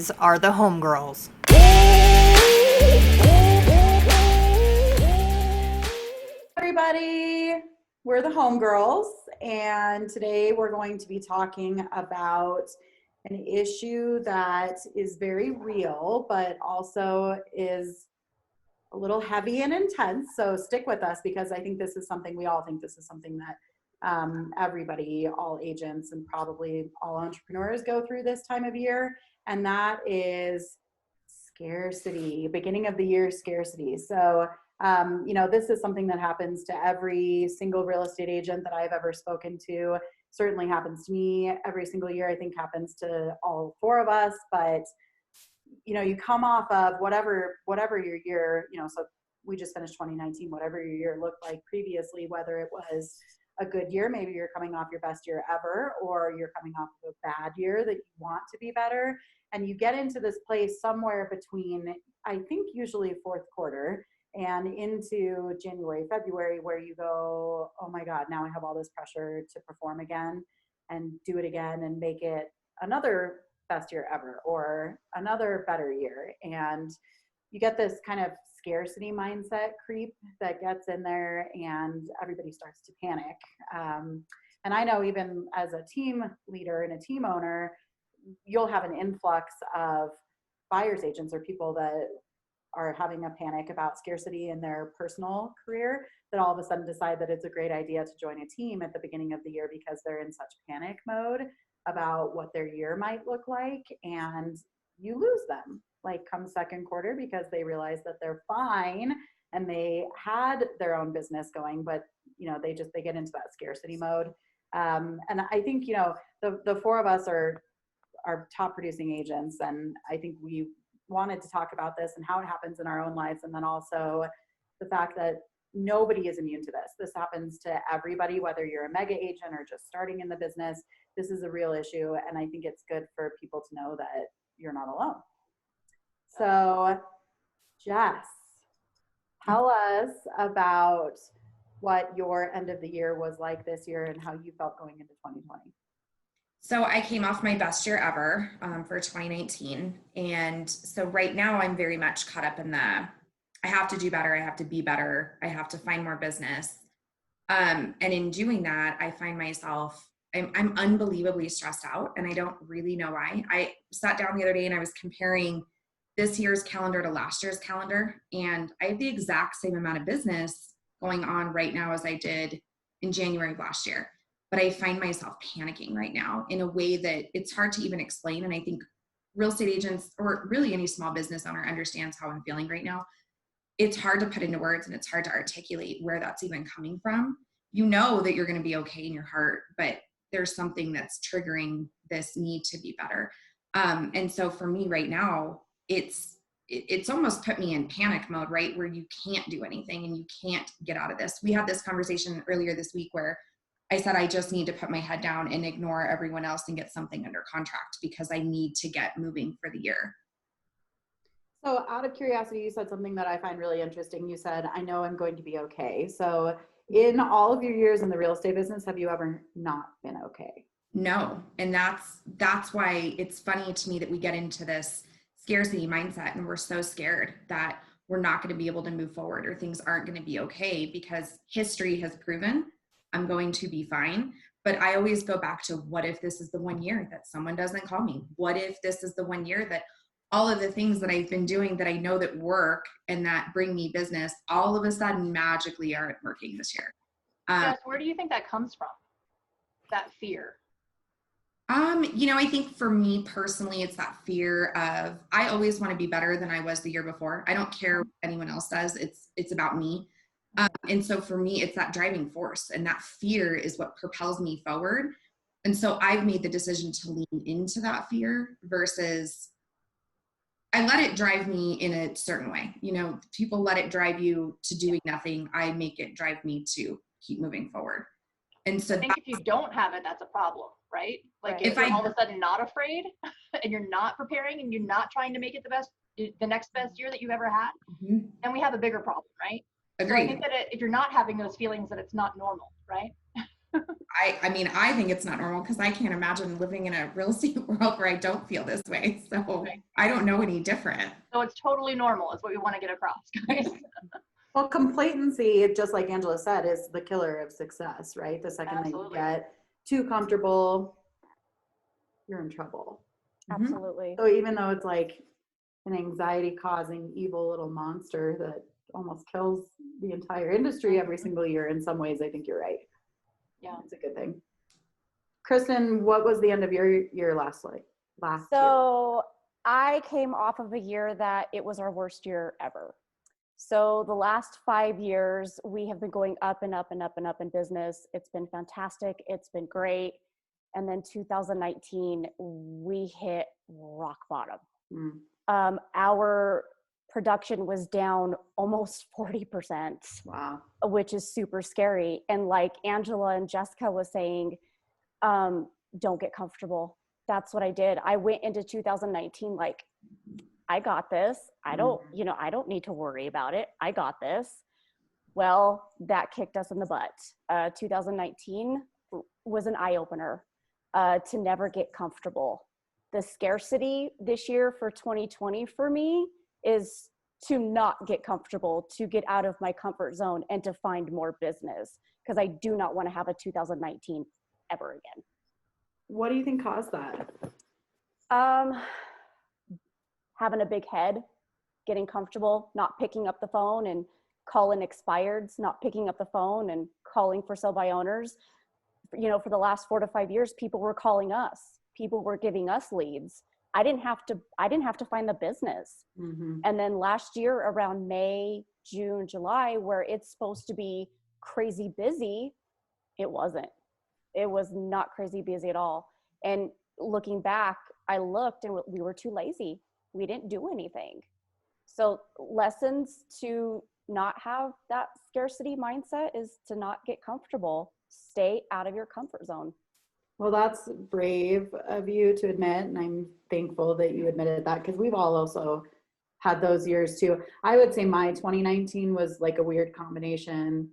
These are the HOMEgirls. Everybody, we're the HOMEgirls, and today we're going to be talking about an issue that is very real, but also is a little heavy and intense. So stick with us, because I think this is something, we all think this is something that everybody, all agents, and probably all entrepreneurs go through this time of year, and that is scarcity, beginning of the year scarcity. So, this is something that happens to every single real estate agent that I've ever spoken to. Certainly happens to me every single year. I think happens to all four of us, but you come off of whatever your year, so we just finished 2019, whatever your year looked like previously, whether it was a good year, maybe you're coming off your best year ever, or you're coming off of a bad year that you want to be better. And you get into this place somewhere between, I think usually fourth quarter and into January, February, where you go, oh my God, now I have all this pressure to perform again and do it again and make it another best year ever or another better year. And you get this kind of scarcity mindset creep that gets in there, and everybody starts to panic. And I know, even as a team leader and a team owner, you'll have an influx of buyer's agents or people that are having a panic about scarcity in their personal career, that all of a sudden decide that it's a great idea to join a team at the beginning of the year because they're in such panic mode about what their year might look like, and you lose them like come second quarter because they realize that they're fine and they had their own business going, but they get into that scarcity mode. And I think the four of us are top producing agents, and I think we wanted to talk about this and how it happens in our own lives, and then also the fact that nobody is immune to this. This happens to everybody, whether you're a mega agent or just starting in the business. This is a real issue, and I think it's good for people to know that you're not alone. So, Jess, tell us about what your end of the year was like this year and how you felt going into 2020. So I came off my best year ever for 2019. And so right now I'm very much caught up in I have to do better. I have to be better. I have to find more business. And in doing that, I find myself, I'm unbelievably stressed out, and I don't really know why. I sat down the other day and I was comparing this year's calendar to last year's calendar. And I have the exact same amount of business going on right now as I did in January of last year. But I find myself panicking right now in a way that it's hard to even explain. And I think real estate agents, or really any small business owner, understands how I'm feeling right now. It's hard to put into words, and it's hard to articulate where that's even coming from. You know that you're going to be okay in your heart, but there's something that's triggering this need to be better. And so for me right now, it's almost put me in panic mode, right? Where you can't do anything and you can't get out of this. We had this conversation earlier this week where I said, I just need to put my head down and ignore everyone else and get something under contract because I need to get moving for the year. So out of curiosity, you said something that I find really interesting. You said, I know I'm going to be okay. So in all of your years in the real estate business, have you ever not been okay? No. And that's why it's funny to me that we get into this scarcity mindset and we're so scared that we're not going to be able to move forward or things aren't going to be okay, because history has proven I'm going to be fine. But I always go back to, what if this is the one year that someone doesn't call me? What if this is the one year that all of the things that I've been doing that I know that work and that bring me business, all of a sudden magically aren't working this year? Jess, where do you think that comes from? That fear? I think for me personally, it's that fear of, I always want to be better than I was the year before. I don't care what anyone else does. It's about me. And so for me, it's that driving force, and that fear is what propels me forward. And so I've made the decision to lean into that fear versus I let it drive me in a certain way. People let it drive you to doing nothing. I make it drive me to keep moving forward. And so I think if you don't have it, that's a problem, right? Like if you're all of a sudden not afraid and you're not preparing and you're not trying to make it the next best year that you've ever had, then we have a bigger problem, right? Agreed. So I think that if you're not having those feelings, that it's not normal, right? I mean, I think it's not normal because I can't imagine living in a real estate world where I don't feel this way. So Right. I don't know any different. So it's totally normal is what we want to get across, guys. Well, complacency, just like Angela said, is the killer of success, right? The second Absolutely. that you get too comfortable, you're in trouble. Absolutely. So even though it's like an anxiety causing evil little monster that almost kills the entire industry every single year, in some ways, I think you're right. Yeah. It's a good thing. Kristen, what was the end of your year last year? So I came off of a year that it was our worst year ever. So the last 5 years, we have been going up and up and up and up in business. It's been fantastic. It's been great. And then 2019, we hit rock bottom. Our production was down almost 40%. Wow. Which is super scary. And like Angela and Jessica was saying, don't get comfortable. That's what I did. I went into 2019 like, I got this. I don't need to worry about it. I got this. Well, that kicked us in the butt. 2019 was an eye-opener to never get comfortable. The scarcity this year for 2020 for me is to not get comfortable, to get out of my comfort zone and to find more business, because I do not want to have a 2019 ever again. What do you think caused that? Having a big head, getting comfortable, not picking up the phone and calling expireds, not picking up the phone and calling for sell by owners. For the last 4 to 5 years, people were calling us. People were giving us leads. I didn't have to find the business. And then last year around May, June, July, where it's supposed to be crazy busy, it wasn't. It was not crazy busy at all. And looking back, I looked and we were too lazy. We didn't do anything. So lessons to not have that scarcity mindset is to not get comfortable. Stay out of your comfort zone. Well, that's brave of you to admit, and I'm thankful that you admitted that, because we've all also had those years too. I would say my 2019 was like a weird combination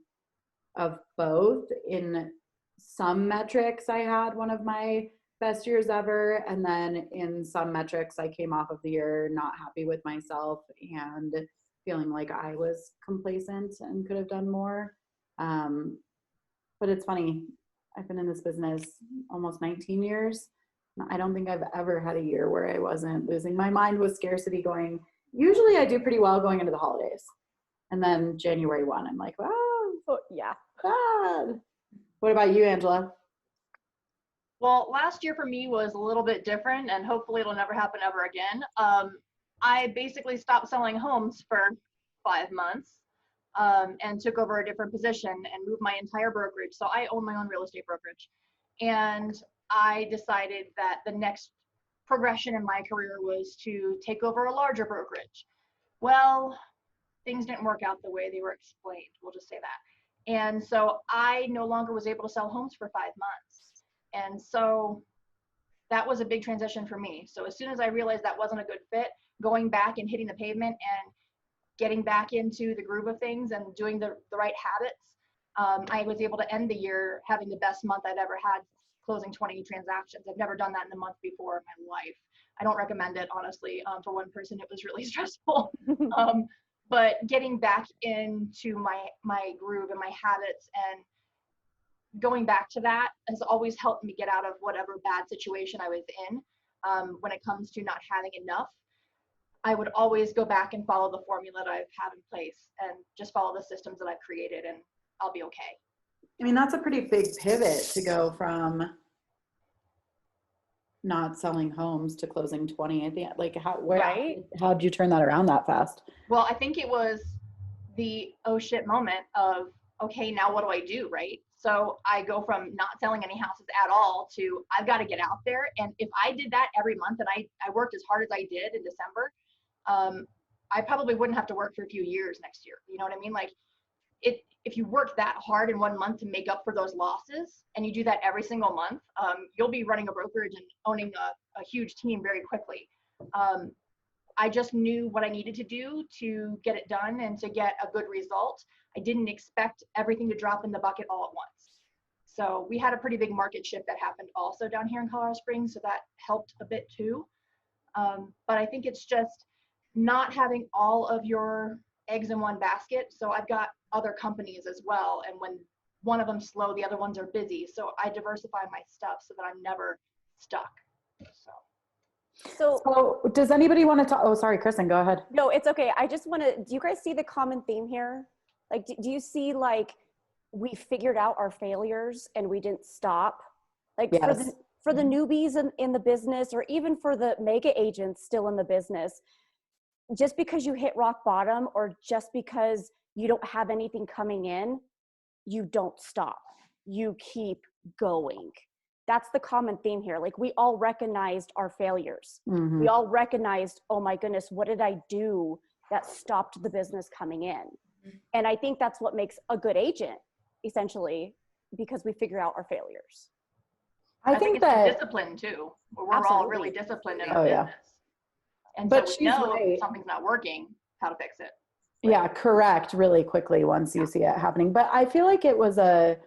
of both. In some metrics, I had one of my best years ever, and then in some metrics, I came off of the year not happy with myself and feeling like I was complacent and could have done more. But it's funny, I've been in this business almost 19 years. I don't think I've ever had a year where I wasn't losing my mind with scarcity going. Usually I do pretty well going into the holidays. And then January 1, I'm like, wow, yeah. bad. What about you, Angela? Well, last year for me was a little bit different, and hopefully it'll never happen ever again. I basically stopped selling homes for 5 months and took over a different position and moved my entire brokerage. So I own my own real estate brokerage. And I decided that the next progression in my career was to take over a larger brokerage. Well, things didn't work out the way they were explained. We'll just say that. And so I no longer was able to sell homes for 5 months. And so that was a big transition for me. So as soon as I realized that wasn't a good fit, going back and hitting the pavement and getting back into the groove of things and doing the right habits, I was able to end the year having the best month I've ever had, closing 20 transactions. I've never done that in a month before in my life. I don't recommend it, honestly. For one person, it was really stressful. But getting back into my groove and my habits and going back to that has always helped me get out of whatever bad situation I was in. When it comes to not having enough, I would always go back and follow the formula that I've had in place and just follow the systems that I've created, and I'll be okay. I mean, that's a pretty big pivot to go from not selling homes to closing 20 at the end. Like, how'd you turn that around that fast? Well, I think it was the oh shit moment of, okay, now what do I do, right? So I go from not selling any houses at all to I've got to get out there. And if I did that every month and I worked as hard as I did in December, I probably wouldn't have to work for a few years next year. You know what I mean? Like if you work that hard in 1 month to make up for those losses and you do that every single month, you'll be running a brokerage and owning a huge team very quickly. I just knew what I needed to do to get it done and to get a good result. I didn't expect everything to drop in the bucket all at once. So we had a pretty big market shift that happened also down here in Colorado Springs. So that helped a bit too. But I think it's just not having all of your eggs in one basket. So I've got other companies as well. And when one of them's slow, the other ones are busy. So I diversify my stuff so that I'm never stuck. So does anybody want to talk? Oh, sorry, Kristen, go ahead. No, it's okay. I just want to, do you guys see the common theme here? Like, do you see like we figured out our failures and we didn't stop? Like Yes. for the newbies in the business, or even for the mega agents still in the business, just because you hit rock bottom or just because you don't have anything coming in, you don't stop. You keep going. That's the common theme here. Like, we all recognized our failures. Mm-hmm. We all recognized, oh my goodness, what did I do that stopped the business coming in? And I think that's what makes a good agent, essentially, because we figure out our failures. I think it's the discipline too. We're all really disciplined in our business. And but so we know if something's not working, how to fix it. Yeah, correct. Really quickly once you see it happening. But I feel like it was a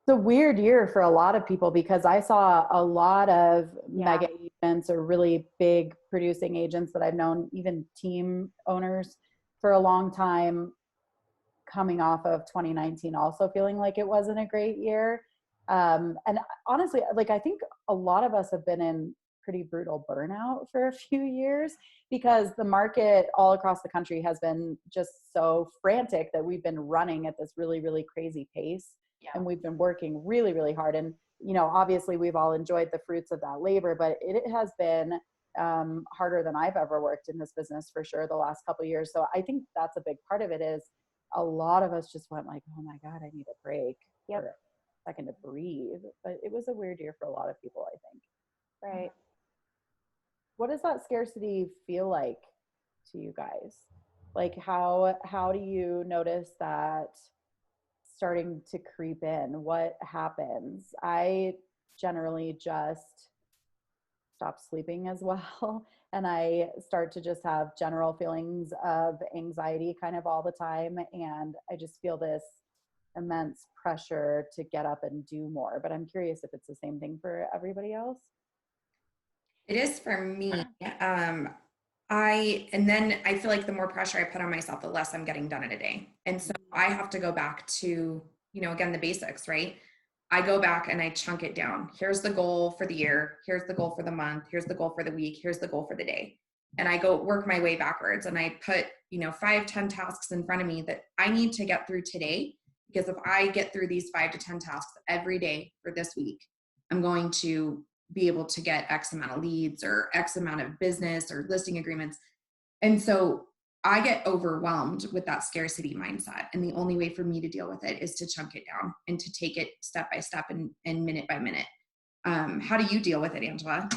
weird year for a lot of people, because I saw a lot of mega agents or really big producing agents that I've known, even team owners for a long time, coming off of 2019 also feeling like it wasn't a great year. And honestly, like, I think a lot of us have been in pretty brutal burnout for a few years, because the market all across the country has been just so frantic that we've been running at this really, really crazy pace. And we've been working really, really hard. And, you know, obviously we've all enjoyed the fruits of that labor, but it has been harder than I've ever worked in this business for sure the last couple of years. So I think that's a big part of it, is a lot of us just went like, oh my God, I need a break for a second to breathe. But it was a weird year for a lot of people, I think. Right. What does that scarcity feel like to you guys? Like, how do you notice that starting to creep in? What happens? I generally just stop sleeping as well. And I start to just have general feelings of anxiety kind of all the time. And I just feel this immense pressure to get up and do more. But I'm curious if it's the same thing for everybody else. It is for me. And then I feel like the more pressure I put on myself, the less I'm getting done in a day. And so I have to go back to, you know, again, the basics, right? I go back and I chunk it down. Here's the goal for the year. Here's the goal for the month. Here's the goal for the week. Here's the goal for the day. And I go work my way backwards, and I put, you know, 5-10 tasks in front of me that I need to get through today. Because if I get through these 5 to 10 tasks every day for this week, I'm going to be able to get X amount of leads or X amount of business or listing agreements. And so I get overwhelmed with that scarcity mindset. And the only way for me to deal with it is to chunk it down and to take it step by step and minute by minute. How do you deal with it, Angela?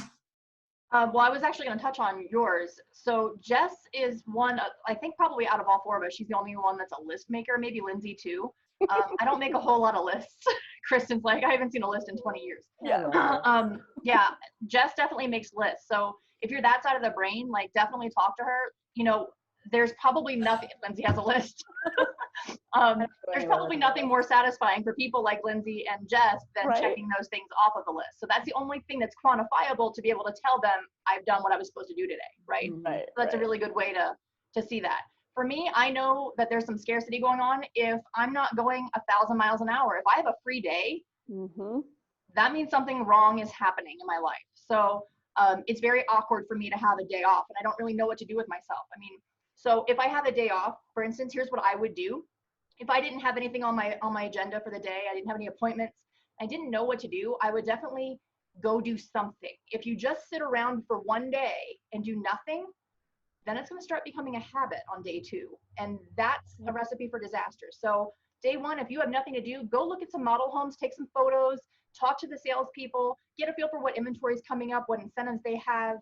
Well, I was actually going to touch on yours. So Jess is one, I think probably out of all four of us, she's the only one that's a list maker, maybe Lindsay too. I don't make a whole lot of lists. Kristen's like, I haven't seen a list in 20 years. Yeah, Jess definitely makes lists. So if you're that side of the brain, like, definitely talk to her. You know, there's probably nothing, Lindsay has a list. There's probably nothing more satisfying for people like Lindsay and Jess than checking those things off of the list. So that's the only thing that's quantifiable to be able to tell them I've done what I was supposed to do today, right? So that's a really good way to see that. For me, I know that there's some scarcity going on if I'm not going 1,000 miles an hour. If I have a free day, that means something wrong is happening in my life. So it's very awkward for me to have a day off, and I don't really know what to do with myself. I mean, so if I have a day off, for instance, here's what I would do. If I didn't have anything on my agenda for the day, I didn't have any appointments, I didn't know what to do, I would definitely go do something. If you just sit around for one day and do nothing, then it's going to start becoming a habit on day 2. And that's a recipe for disaster. So day 1, if you have nothing to do, go look at some model homes, take some photos, talk to the salespeople, get a feel for what inventory is coming up, what incentives they have,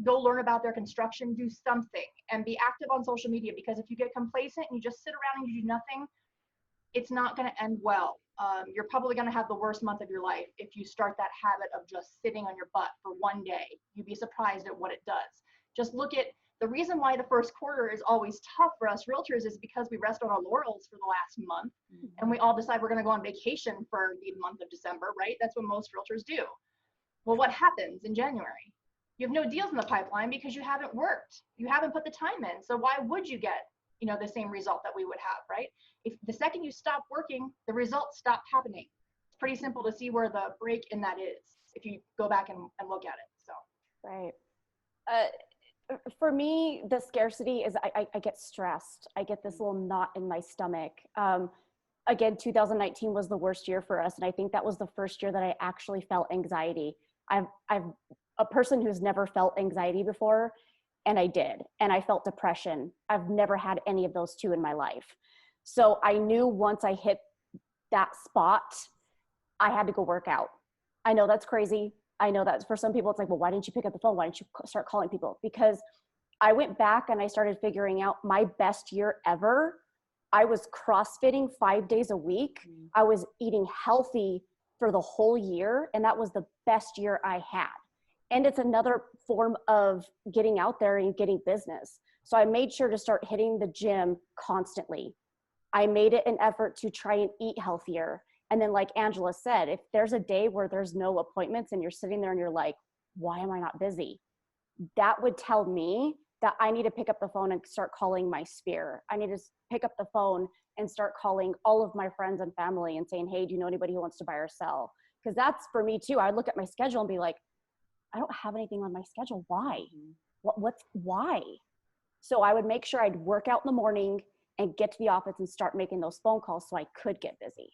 go learn about their construction, do something, and be active on social media. Because if you get complacent and you just sit around and you do nothing, it's not going to end well. You're probably going to have the worst month of your life if you start that habit of just sitting on your butt for one day. You'd be surprised at what it does. Just look at The reason why the first quarter is always tough for us realtors is because we rest on our laurels for the last month, and we all decide we're going to go on vacation for the month of December, right? That's what most realtors do. Well, what happens in January? You have no deals in the pipeline because you haven't worked. You haven't put the time in. So why would you get, the same result that we would have, right? If the second you stop working, the results stop happening. It's pretty simple to see where the break in that is if you go back and look at it. So Right. For me, the scarcity is I get stressed. I get this little knot in my stomach. Again, 2019 was the worst year for us. And I think that was the first year that I actually felt anxiety. I'm a person who's never felt anxiety before, and I did. And I felt depression. I've never had any of those two in my life. So I knew once I hit that spot, I had to go work out. I know that's crazy. I know that for some people, it's like, well, why didn't you pick up the phone? Why didn't you start calling people? Because I went back and I started figuring out my best year ever. I was CrossFitting 5 days a week. I was eating healthy for the whole year. And that was the best year I had. And it's another form of getting out there and getting business. So I made sure to start hitting the gym constantly. I made it an effort to try and eat healthier. And then like Angela said, if there's a day where there's no appointments and you're sitting there and you're like, why am I not busy? That would tell me that I need to pick up the phone and start calling my sphere. I need to pick up the phone and start calling all of my friends and family and saying, hey, do you know anybody who wants to buy or sell? Because that's for me too. I would look at my schedule and be like, I don't have anything on my schedule. Why? Why? So I would make sure I'd work out in the morning and get to the office and start making those phone calls so I could get busy.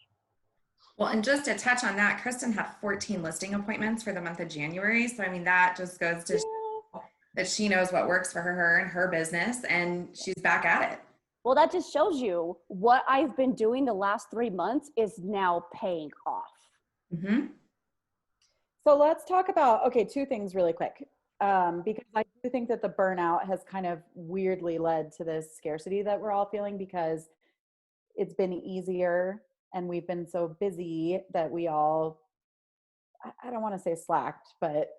Well, and just to touch on that, Kristen had 14 listing appointments for the month of January. So, I mean, that just goes to show that she knows what works for her and her business, and she's back at it. Well, that just shows you what I've been doing the last 3 months is now paying off. Mm-hmm. So let's talk about, two things really quick. Because I do think that the burnout has kind of weirdly led to this scarcity that we're all feeling because it's been easier and we've been so busy that we all, I don't want to say slacked, but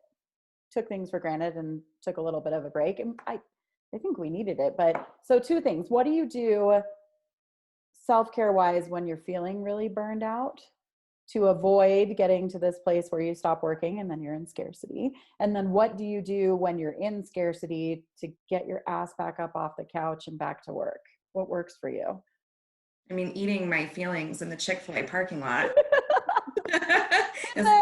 took things for granted and took a little bit of a break. And I think we needed it. But so 2 things. What do you do self-care wise when you're feeling really burned out to avoid getting to this place where you stop working and then you're in scarcity? And then what do you do when you're in scarcity to get your ass back up off the couch and back to work? What works for you? I mean, eating my feelings in the Chick-fil-A parking lot is kind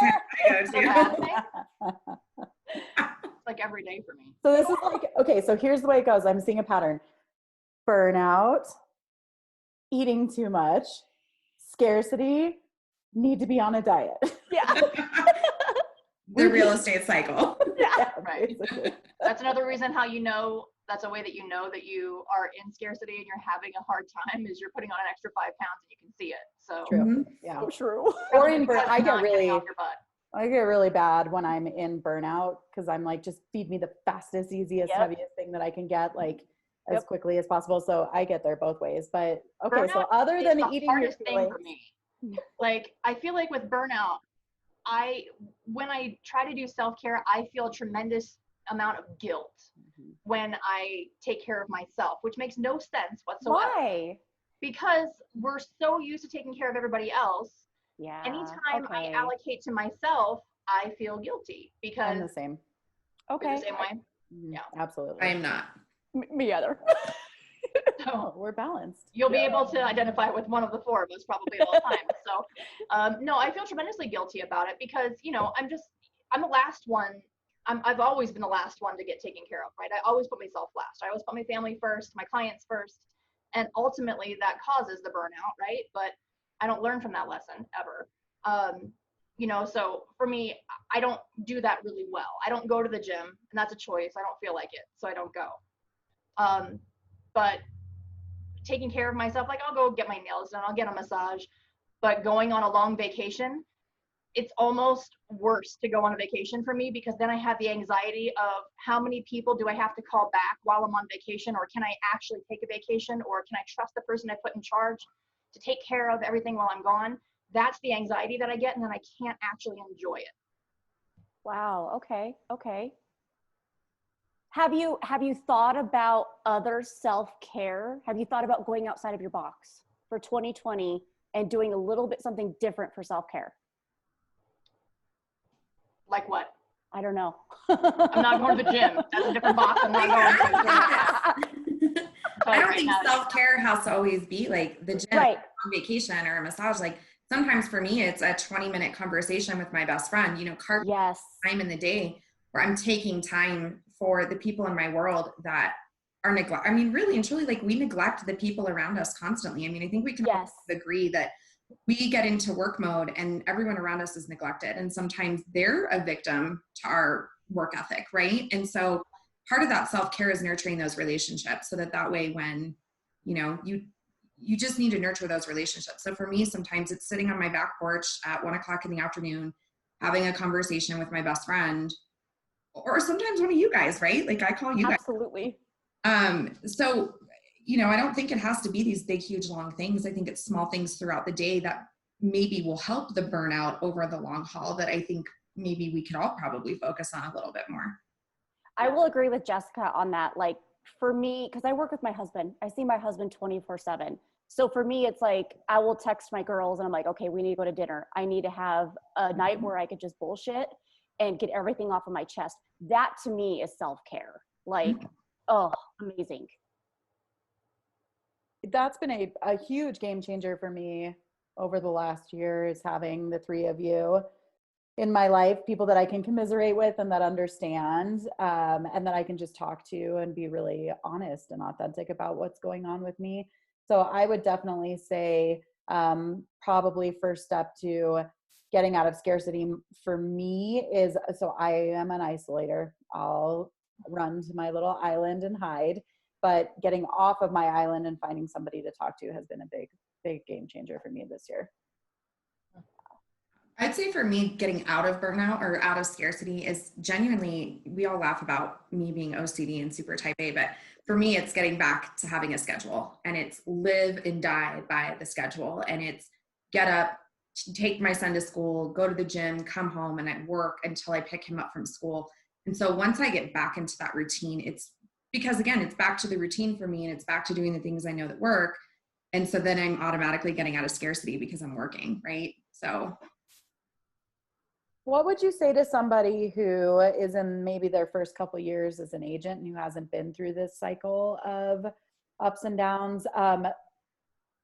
of my go-to. it's like every day for me. So this is like, okay, so here's the way it goes. I'm seeing a pattern. Burnout, eating too much, scarcity, need to be on a diet. Yeah. The real estate cycle. Yeah, Right. That's another reason how that's a way that you know that you are in scarcity and you're having a hard time is you're putting on an extra 5 pounds and you can see it. So True. Mm-hmm. Yeah. So true. Or in burnout, I get really bad when I'm in burnout because I'm like, just feed me the fastest, easiest, heaviest thing that I can get, like as quickly as possible. So I get there both ways. But okay, burnout so other than the eating hardest your thing feelings, for me. Like I feel like with burnout, when I try to do self-care, I feel a tremendous amount of guilt when I take care of myself, which makes no sense whatsoever. Why? Because we're so used to taking care of everybody else. Yeah. Anytime I allocate to myself, I feel guilty because I'm the same. Okay. you're the same way. Yeah, absolutely. I am not. Me either. Oh, we're balanced. You'll be able to identify with one of the 4 of us probably at all times. So, no, I feel tremendously guilty about it because, I'm the last one. I've always been the last one to get taken care of, right? I always put myself last. I always put my family first, my clients first, and ultimately that causes the burnout, right? But I don't learn from that lesson ever. So for me, I don't do that really well. I don't go to the gym, and that's a choice. I don't feel like it, so I don't go. But taking care of myself, like I'll go get my nails done, I'll get a massage, but going on a long vacation, it's almost worse to go on a vacation for me because then I have the anxiety of how many people do I have to call back while I'm on vacation, or can I actually take a vacation, or can I trust the person I put in charge to take care of everything while I'm gone? That's the anxiety that I get, and then I can't actually enjoy it. Wow. Okay. Have you thought about other self-care? Have you thought about going outside of your box for 2020 and doing a little bit something different for self-care? Like what? I don't know. I'm not going to the gym. That's a different box. I'm not going to. I don't think self-care has to always be like the gym, Right. on vacation or a massage. Like sometimes for me, it's a 20-minute conversation with my best friend, carve Yes. time in the day where I'm taking time for the people in my world that are really and truly, like we neglect the people around us constantly. I think we can all agree that we get into work mode and everyone around us is neglected. And sometimes they're a victim to our work ethic, right? And so part of that self-care is nurturing those relationships so that way when, you just need to nurture those relationships. So for me, sometimes it's sitting on my back porch at 1:00 in the afternoon, having a conversation with my best friend, or sometimes one of you guys, right? Like I call you guys. Absolutely. So, I don't think it has to be these big, huge, long things. I think it's small things throughout the day that maybe will help the burnout over the long haul that I think maybe we could all probably focus on a little bit more. I will agree with Jessica on that. Like for me, because I work with my husband, I see my husband 24/7. So for me, it's like, I will text my girls and I'm like, okay, we need to go to dinner. I need to have a night where I could just bullshit and get everything off of my chest. That to me is self-care. Like, oh, amazing. That's been a huge game changer for me over the last year, is having the three of you in my life, people that I can commiserate with and that understand, and that I can just talk to and be really honest and authentic about what's going on with me. So I would definitely say probably first step to getting out of scarcity for me is, so I am an isolator. I'll run to my little island and hide, but getting off of my island and finding somebody to talk to has been a big game changer for me this year. I'd say for me, getting out of burnout or out of scarcity is genuinely, we all laugh about me being OCD and super type A, but for me, it's getting back to having a schedule, and it's live and die by the schedule. And it's get up, take my son to school, go to the gym, come home, and I work until I pick him up from school. And so once I get back into that routine, it's because again, it's back to the routine for me, and it's back to doing the things I know that work. And so then I'm automatically getting out of scarcity because I'm working, right? So what would you say to somebody who is in maybe their first couple years as an agent and who hasn't been through this cycle of ups and downs?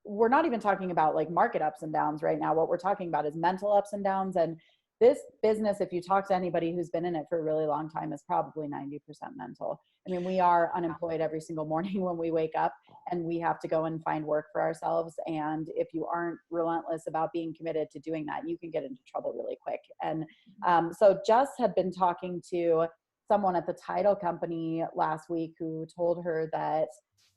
We're not even talking about like market ups and downs right now. What we're talking about is mental ups and downs. And this business, if you talk to anybody who's been in it for a really long time, is probably 90% mental. I mean, we are unemployed every single morning when we wake up, and we have to go and find work for ourselves. And if you aren't relentless about being committed to doing that, you can get into trouble really quick. And so Jess had been talking to someone at the title company last week who told her that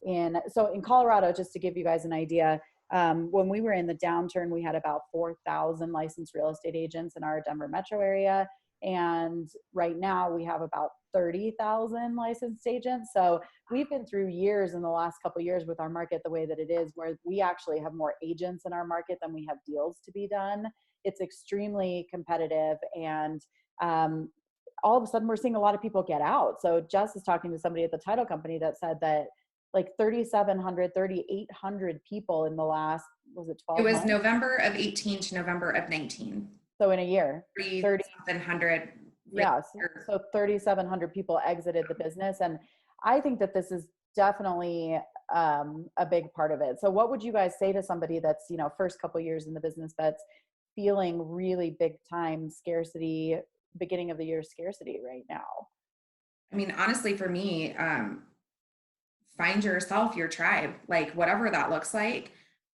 in Colorado, just to give you guys an idea, when we were in the downturn, we had about 4,000 licensed real estate agents in our Denver metro area. And right now we have about 30,000 licensed agents. So we've been through years in the last couple of years with our market the way that it is, where we actually have more agents in our market than we have deals to be done. It's extremely competitive. And all of a sudden we're seeing a lot of people get out. So Jess is talking to somebody at the title company that said that like 3,700, 3,800 people in the last, was it 12 it was months? November of 18 to November of 19. So in a year, 3,700. Yeah, so 3,700 people exited the business. And I think that this is definitely a big part of it. So what would you guys say to somebody that's, first couple years in the business that's feeling really big time scarcity, beginning of the year scarcity right now? I mean, honestly, for me, find yourself, your tribe, like whatever that looks like.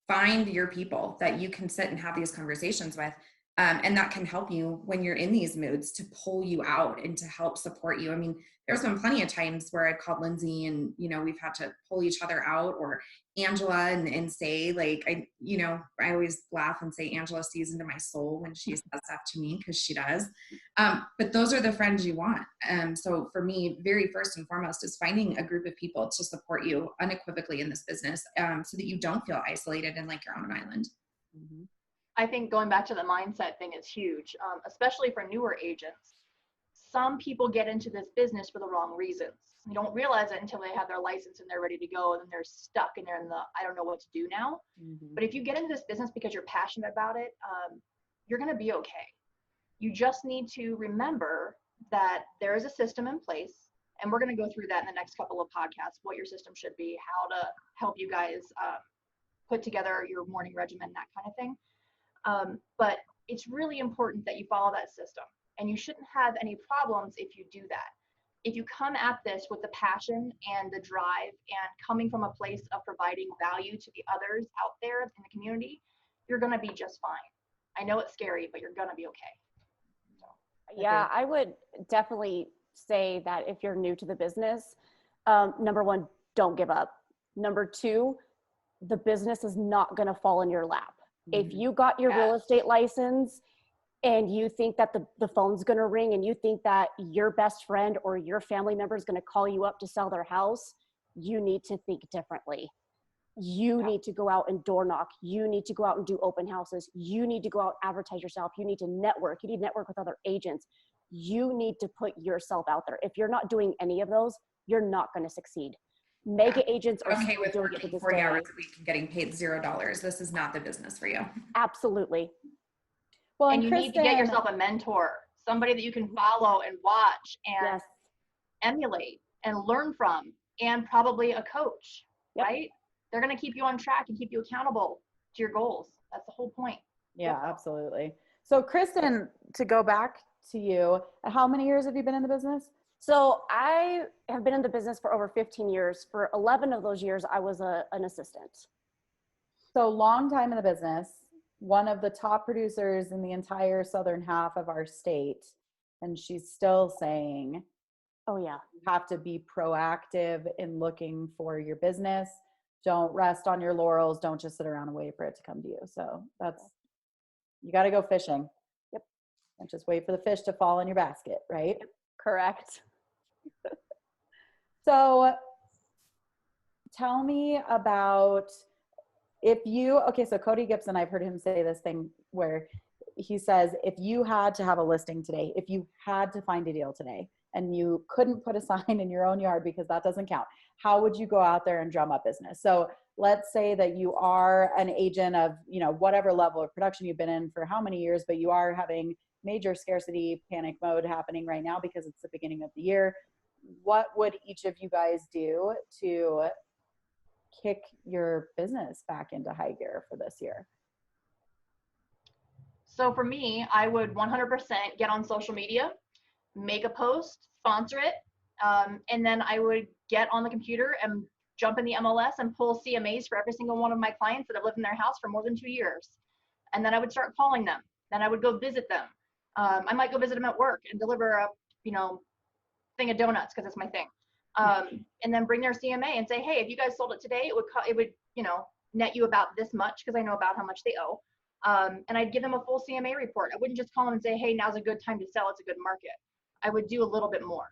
Find your people that you can sit and have these conversations with. And that can help you when you're in these moods to pull you out and to help support you. I mean, there's been plenty of times where I've called Lindsay and, we've had to pull each other out, or Angela and say like, I always laugh and say Angela sees into my soul when she says stuff to me, because she does. But those are the friends you want. So for me, very first and foremost is finding a group of people to support you unequivocally in this business, so that you don't feel isolated and like you're on an island. I think going back to the mindset thing is huge, especially for newer agents. some people get into this business for the wrong reasons. You don't realize it until they have their license and they're ready to go, and then they're stuck and they're in the, I don't know what to do now. But if you get into this business because you're passionate about it, you're going to be okay. You just need to remember that there is a system in place, and we're going to go through that in the next couple of podcasts, what your system should be, how to help you guys put together your morning regimen, that kind of thing. But it's really important that you follow that system, and you shouldn't have any problems if you do that. If you come at this with the passion and the drive and coming from a place of providing value to the others out there in the community, you're going to be just fine. I know it's scary, but you're going to be okay. So, yeah, I would definitely say that if you're new to the business, number one, don't give up. Number two, the business is not going to fall in your lap. If you got your real estate license and you think that the phone's going to ring and you think that your best friend or your family member is going to call you up to sell their house, you need to think differently. You need to go out and door knock. You need to go out and do open houses. You need to go out and advertise yourself. You need to network. You need to network with other agents. You need to put yourself out there. If you're not doing any of those, you're not going to succeed. Mega agents are okay with doing it to working this 40 day. hours a week and getting paid $0. This is not the business for you. Absolutely. Well, and you need to get yourself a mentor, somebody that you can follow and watch and emulate and learn from, and probably a coach, right? They're going to keep you on track and keep you accountable to your goals. That's the whole point. Yeah, absolutely. So Kristen, to go back to you, how many years have you been in the business? So I have been in the business for over 15 years. For 11 of those years, I was an assistant. So long time in the business, one of the top producers in the entire southern half of our state. And she's still saying, oh yeah, you have to be proactive in looking for your business. Don't rest on your laurels. Don't just sit around and wait for it to come to you. So you got to go fishing. Yep. And just wait for the fish to fall in your basket, right? Yep. Correct. So tell me about so Cody Gibson, I've heard him say this thing where he says, if you had to have a listing today, if you had to find a deal today and you couldn't put a sign in your own yard because that doesn't count, how would you go out there and drum up business? So let's say that you are an agent of, whatever level of production you've been in for how many years, but you are having major scarcity panic mode happening right now because it's the beginning of the year. What would each of you guys do to kick your business back into high gear for this year? So for me, I would 100% get on social media, make a post, sponsor it, and then I would get on the computer and jump in the MLS and pull CMAs for every single one of my clients that have lived in their house for more than 2 years. And then I would start calling them. Then I would go visit them. I might go visit them at work and deliver a, thing of donuts because it's my thing. And then bring their CMA and say, hey, if you guys sold it today, it would net you about this much because I know about how much they owe. And I'd give them a full CMA report. I wouldn't just call them and say, hey, now's a good time to sell. It's a good market. I would do a little bit more.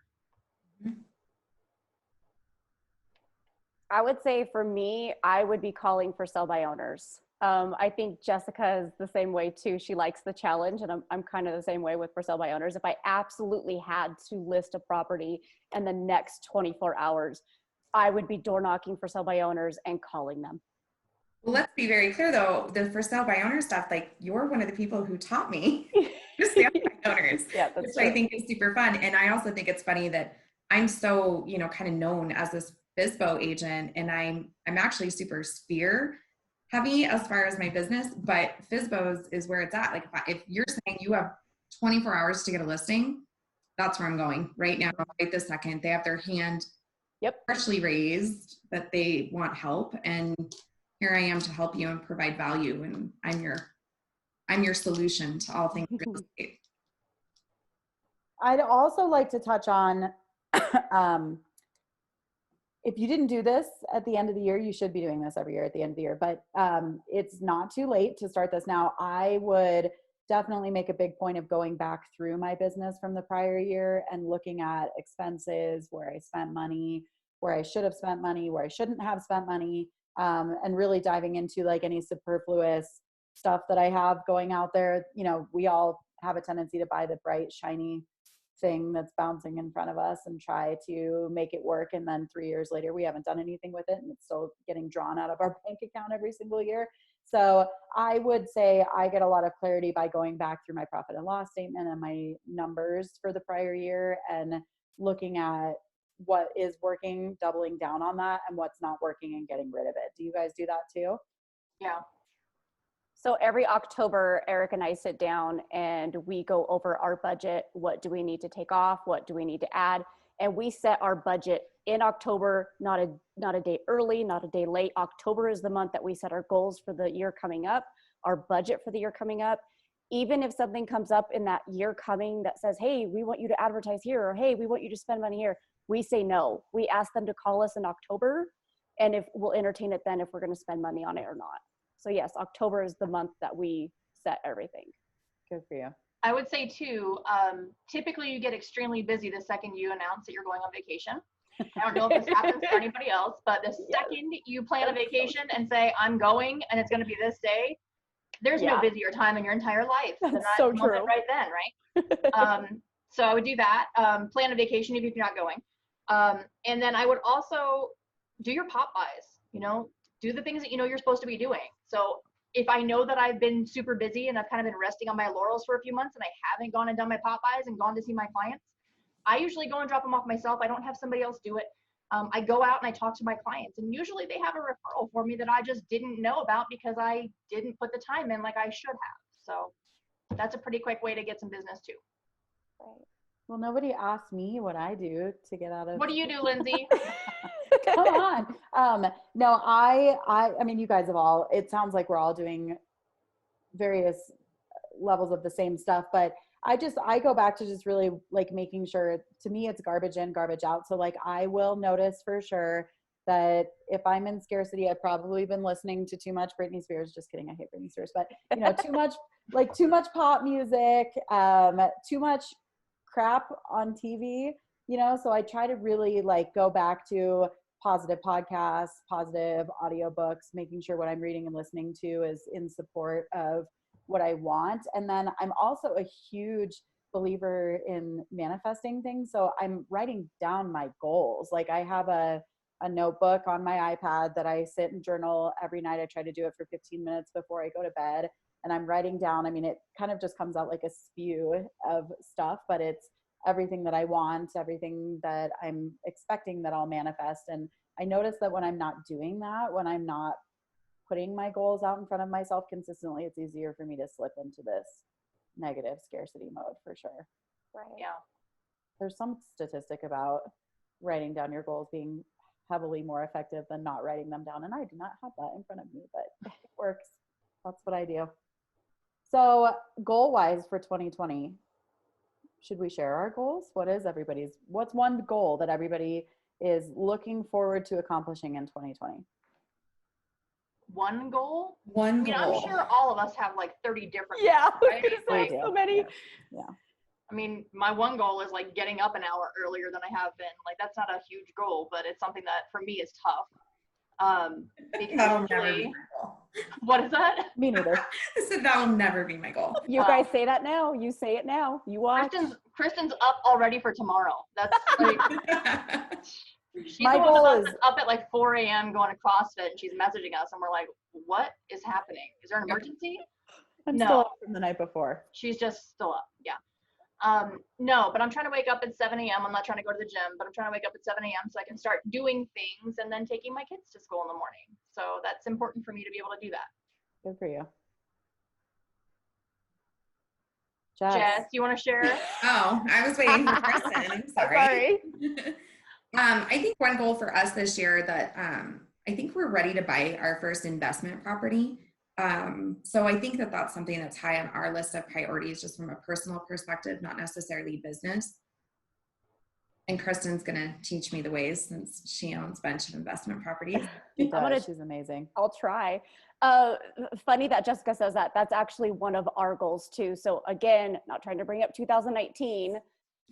I would say for me, I would be calling for sell by owners. I think Jessica is the same way too. She likes the challenge, and I'm kind of the same way with for sell by owners. If I absolutely had to list a property in the next 24 hours, I would be door knocking for sell by owners and calling them. Well, let's be very clear though, the for sale by owner stuff, like you're one of the people who taught me to sell by owners, which true. I think is super fun. And I also think it's funny that I'm so, kind of known as this FSBO agent, and I'm actually super sphere heavy as far as my business, but FSBOs is where it's at. Like if you're saying you have 24 hours to get a listing, that's where I'm going right now, right this second. They have their hand freshly raised that they want help, and here I am to help you and provide value. And I'm your solution to all things real estate. I'd also like to touch on, if you didn't do this at the end of the year, you should be doing this every year at the end of the year, but it's not too late to start this now. I would definitely make a big point of going back through my business from the prior year and looking at expenses, where I spent money, where I should have spent money, where I shouldn't have spent money, and really diving into like any superfluous stuff that I have going out there. We all have a tendency to buy the bright, shiny thing that's bouncing in front of us and try to make it work. And then 3 years later, we haven't done anything with it and it's still getting drawn out of our bank account every single year. So I would say I get a lot of clarity by going back through my profit and loss statement and my numbers for the prior year and looking at what is working, doubling down on that, and what's not working and getting rid of it. Do you guys do that too? Yeah. So every October, Eric and I sit down and we go over our budget. What do we need to take off? What do we need to add? And we set our budget in October, not a day early, not a day late. October is the month that we set our goals for the year coming up, our budget for the year coming up. Even if something comes up in that year coming that says, hey, we want you to advertise here, or hey, we want you to spend money here, we say no. We ask them to call us in October, and if we'll entertain it then if we're going to spend money on it or not. So yes, October is the month that we set everything. Good for you. I would say too, typically you get extremely busy the second you announce that you're going on vacation. I don't know if this happens for anybody else, but the second you plan a vacation and say, I'm going and it's going to be this day, there's no busier time in your entire life than that so moment true. right then, right? So I would do that. Plan a vacation if you're not going. And then I would also do your pop buys, you know, do the things that you know you're supposed to be doing. So if I know that I've been super busy and I've kind of been resting on my laurels for a few months and I haven't gone and done my pop buys and gone to see my clients, I usually go and drop them off myself. I don't have somebody else do it. I go out and I talk to my clients, and usually they have a referral for me that I just didn't know about because I didn't put the time in like I should have. So that's a pretty quick way to get some business too. Right. Well, nobody asked me what I do to get out of. What do you do, Lindsay? Come on. No, I mean, you guys have all, it sounds like we're all doing various levels of the same stuff, but I go back to just really like making sure, to me, it's garbage in, garbage out. So like, I will notice for sure that if I'm in scarcity, I've probably been listening to too much Britney Spears. Just kidding. I hate Britney Spears, but you know, too much pop music, too much crap on TV, you know? So I try to really like go back to positive podcasts, positive audiobooks, making sure what I'm reading and listening to is in support of what I want. And then I'm also a huge believer in manifesting things. So I'm writing down my goals. Like I have a notebook on my iPad that I sit and journal every night. I try to do it for 15 minutes before I go to bed. And I'm writing down, I mean, it kind of just comes out like a spew of stuff, but it's everything that I want, everything that I'm expecting that I'll manifest. And I notice that when I'm not doing that, when I'm not putting my goals out in front of myself consistently, it's easier for me to slip into this negative scarcity mode for sure. Right. Yeah. There's some statistic about writing down your goals being heavily more effective than not writing them down. And I do not have that in front of me, but it works. That's what I do. So goal-wise for 2020, should we share our goals? What's one goal that everybody is looking forward to accomplishing in 2020? One goal? One I mean, goal. I'm sure all of us have like 30 different Yeah, goals, right? like so many. Yeah. I mean, my one goal is like getting up an hour earlier than I have been. Like that's not a huge goal, but it's something that for me is tough. Because That'll never be usually, my goal. what is that? Me neither. I said that will never be my goal. You guys say that now. You say it now. You watch. Kristen's up already for tomorrow. That's like, she's My one of goal us is- that's up at like 4 a.m. going to CrossFit, and she's messaging us, and we're like, what is happening? Is there an emergency? I'm No. still up from the night before. She's just still up. Yeah. No, but I'm trying to wake up at 7 a.m. I'm not trying to go to the gym, but I'm trying to wake up at 7 a.m. so I can start doing things and then taking my kids to school in the morning. So that's important for me to be able to do that. Good for you. Jess, you want to share? Oh, I was waiting for Kristen. I'm sorry. Sorry. I think one goal for us this year that I think we're ready to buy our first investment property. So I think that that's something that's high on our list of priorities, just from a personal perspective, not necessarily business. And Kristen's going to teach me the ways since she owns a bunch of investment properties. She's amazing. I'll try. Funny that Jessica says that. That's actually one of our goals too. So again, not trying to bring up 2019,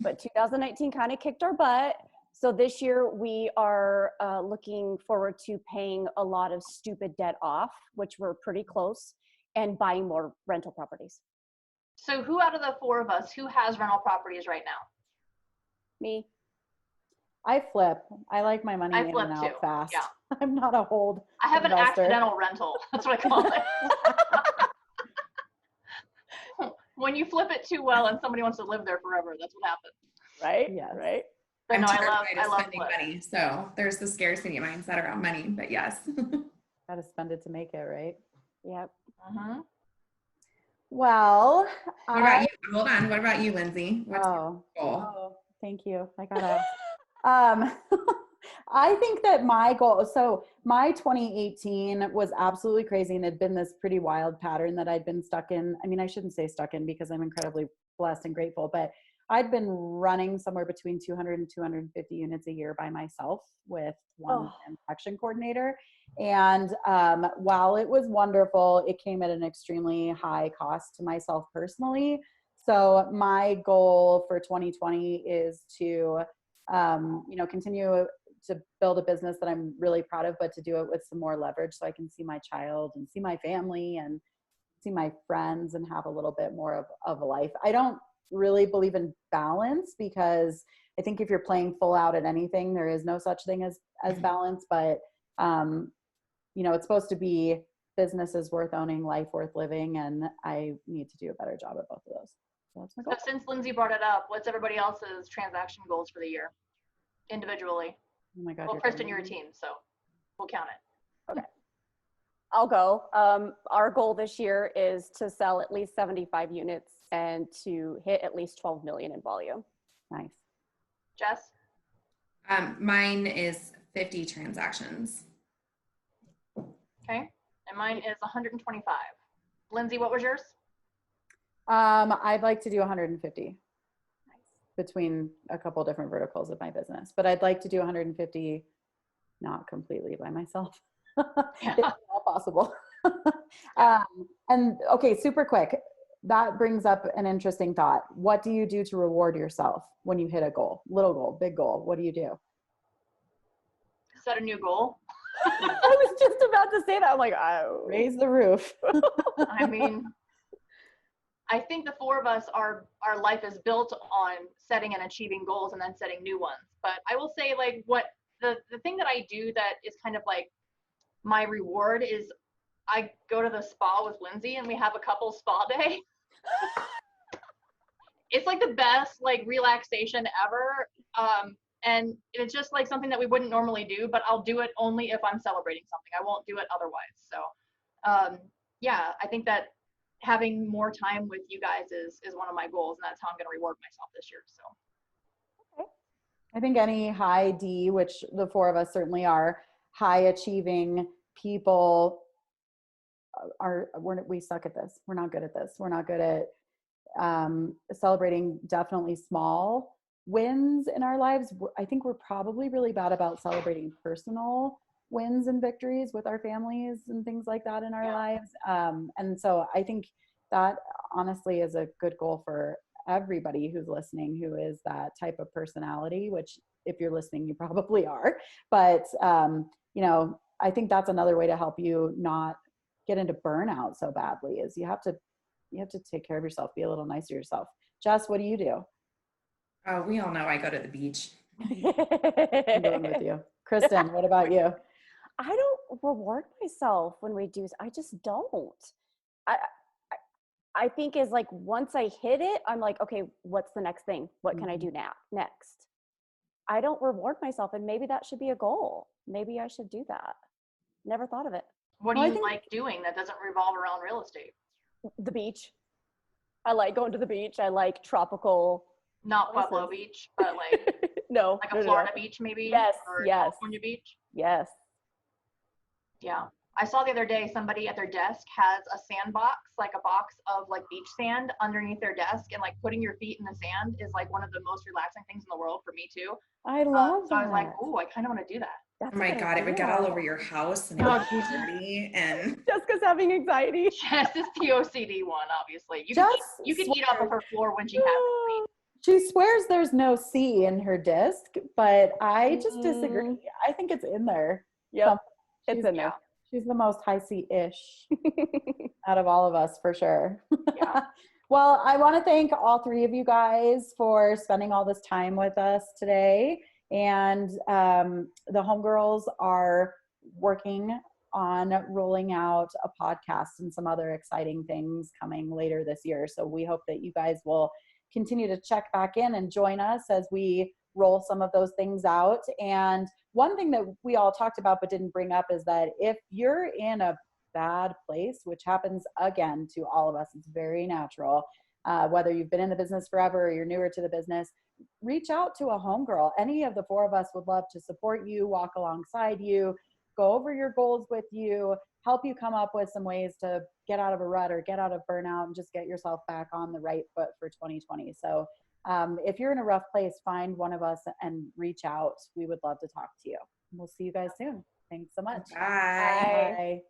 but 2019 kind of kicked our butt. So this year we are looking forward to paying a lot of stupid debt off, which we're pretty close, and buying more rental properties. So who out of the four of us, who has rental properties right now? Me. I flip. I like my money I in flip and too. out fast. Yeah. I'm not a hold I have an investor. accidental rental. That's what I call it. When you flip it too well and somebody wants to live there forever, that's what happens. Right? Yes. Right? But I'm no, I terrified of love spending flip. money. So there's the scarcity mindset around money, but yes. Got to spend it to make it, right? Yep. Mhm. Well, What about you? Hold on. What about you, Lindsay? What's your goal? Oh, thank you. I gotta. um, I think that my goal. So my 2018 was absolutely crazy, and had been this pretty wild pattern that I'd been stuck in. I mean, I shouldn't say stuck in because I'm incredibly blessed and grateful, but I'd been running somewhere between 200 and 250 units a year by myself with one transaction coordinator. And while it was wonderful, it came at an extremely high cost to myself personally. So my goal for 2020 is to, continue to build a business that I'm really proud of, but to do it with some more leverage so I can see my child and see my family and see my friends and have a little bit more of a life. I don't really believe in balance because I think if you're playing full out at anything, there is no such thing as balance, but it's supposed to be business is worth owning, life worth living, and I need to do a better job at both of those. So that's my goal. So since Lindsay brought it up, what's everybody else's transaction goals for the year individually? Oh my God. Well, Kristen, you're a team, so we'll count it. Okay. I'll go. Our goal this year is to sell at least 75 units and to hit at least 12 million in volume. Nice. Jess? Mine is 50 transactions. Okay. And mine is 125. Lindsay, what was yours? I'd like to do 150 between a couple different verticals of my business, but I'd like to do 150, not completely by myself. If at all possible. And okay, super quick. That brings up an interesting thought. What do you do to reward yourself when you hit a goal? Little goal, big goal. What do you do? Set a new goal. I was just about to say that. I'm like, oh. Raise the roof. I mean, I think the four of us, our life is built on setting and achieving goals and then setting new ones. But I will say, like, what the thing that I do that is kind of like my reward is I go to the spa with Lindsay and we have a couple spa day. It's like the best like relaxation ever. And it's just like something that we wouldn't normally do, but I'll do it only if I'm celebrating something. I won't do it otherwise. So yeah, I think that having more time with you guys is one of my goals, and that's how I'm going to reward myself this year. So I think any high D, which the four of us certainly are, high achieving people we suck at this. We're not good at this. We're not good at celebrating definitely small wins in our lives. I think we're probably really bad about celebrating personal wins and victories with our families and things like that in our lives. And so I think that honestly is a good goal for everybody who's listening, who is that type of personality, which if you're listening, you probably are. But, I think that's another way to help you not get into burnout so badly is you have to take care of yourself, be a little nicer to yourself. Jess, what do you do? Oh, we all know I go to the beach. I'm going with you. Kristen, what about you? I don't reward myself when we do. I just don't. I think is like once I hit it, I'm like, okay, what's the next thing? What can I do now? Next. I don't reward myself, and maybe that should be a goal. Maybe I should do that. Never thought of it. what do you like doing that doesn't revolve around real estate? The beach. I like going to the beach. I like tropical. Not Pueblo Beach, but like No, like a Florida beach maybe? Yes, or yes. California beach? Yes. Yeah. I saw the other day somebody at their desk has a sandbox, like a box of like beach sand underneath their desk, and like putting your feet in the sand is like one of the most relaxing things in the world for me too. I love so that. I was like, oh, I kind of want to do that. Oh my God, it would get all over your house and it would be dirty and Jessica's having anxiety. Jess is the OCD one, obviously. You could eat off of her floor when she has it. She swears there's no C in her disc, but I just disagree. I think it's in there. Yep, it's in there. She's the most high C-ish out of all of us, for sure. Yeah. Well, I want to thank all three of you guys for spending all this time with us today. And the Homegirls are working on rolling out a podcast and some other exciting things coming later this year. So we hope that you guys will continue to check back in and join us as we roll some of those things out. And one thing that we all talked about but didn't bring up is that if you're in a bad place, which happens again to all of us, it's very natural, whether you've been in the business forever or you're newer to the business, reach out to a homegirl. Any of the four of us would love to support you, walk alongside you, go over your goals with you, help you come up with some ways to get out of a rut or get out of burnout and just get yourself back on the right foot for 2020. So if you're in a rough place, find one of us and reach out. We would love to talk to you. We'll see you guys soon. Thanks so much. Bye. Bye.